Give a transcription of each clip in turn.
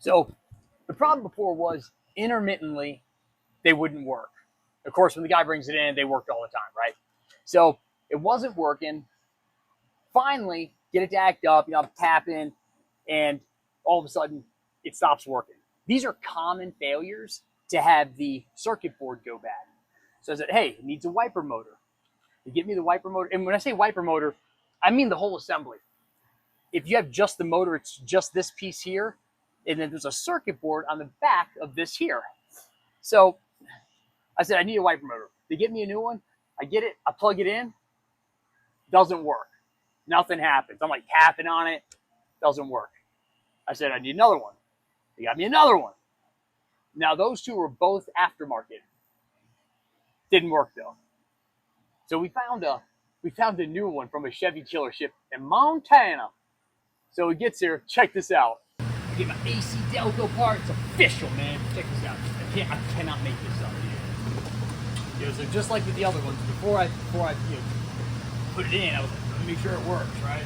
So the problem before was intermittently they wouldn't work. Of course, when the guy brings it in, they worked all the time, right? So it wasn't working. Finally, get it jacked up, I'm tapping, and all of a sudden it stops working. These are common failures to have the circuit board go bad. So I said, hey, it needs a wiper motor. You get me the wiper motor. And when I say wiper motor, I mean the whole assembly. If you have just the motor, it's just this piece here, and then there's a circuit board on the back of this here. So I said, I need a wiper motor. They get me a new one. I get it. I plug it in. Doesn't work. Nothing happens. I'm like tapping on it. Doesn't work. I said, I need another one. They got me another one. Now, those two were both aftermarket. Didn't work, though. So we found a new one from a Chevy dealership in Montana. So he gets here. Check this out. I get my AC Delco part. It's official, man. Check this out. I cannot make this up. So just like with the other ones, before I put it in, I was like, let me make sure it works, right?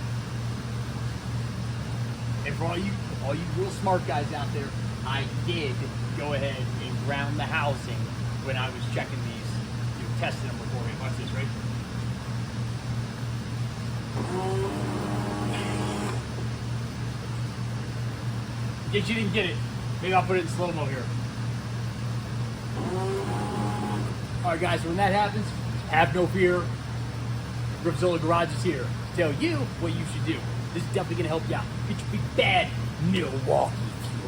And for all you real smart guys out there, I did go ahead and ground the housing when I was checking these, testing them before. Watch this, right? In case you didn't get it, maybe I'll put it in slow-mo here. Alright guys, so when that happens, have no fear. Griffzilla Garage is here to tell you what you should do. This is definitely going to help you out. Get your big bad Milwaukee.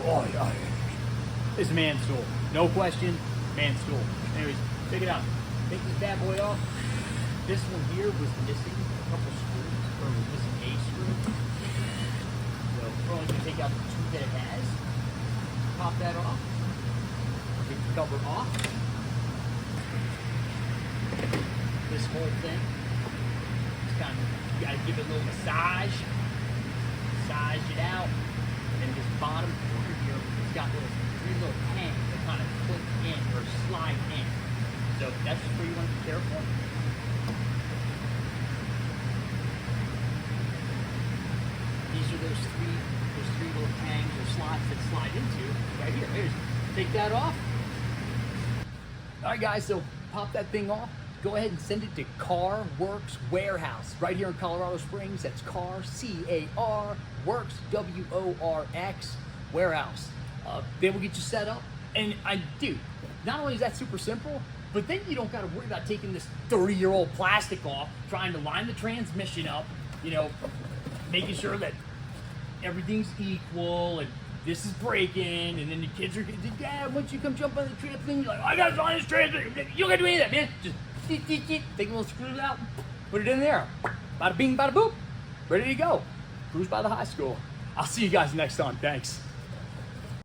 Oh, yeah. This is a man's tool. No question, man's tool. Anyways, check it out. Take this bad boy off. This one here was missing a couple screws, or was missing a screw. So we're only going to take out the two that it has. Pop that off. Take the cover off. This whole thing. Just kind of, you got to give it a little massage. Massage it out. And then this bottom corner here, it's got three little pins that kind of click in or slide in. So that's just where you want to be careful. These are those three little tangs or slots that slide into right here. Here's, take that off. All right, guys, so pop that thing off. Go ahead and send it to Car Works Warehouse right here in Colorado Springs. That's Car, C-A-R, Works, W-O-R-X, Warehouse. They will get you set up. And not only is that super simple, but then you don't got to worry about taking this 30-year-old plastic off, trying to line the transmission up, making sure that everything's equal and this is breaking, and then the kids are, Dad, once you come jump on the trampoline, you're like, I got to line this transmission. You don't got to do any of that, man. Just take a little screws out, put it in there. Bada bing, bada boop. Ready to go. Cruise by the high school. I'll see you guys next time. Thanks.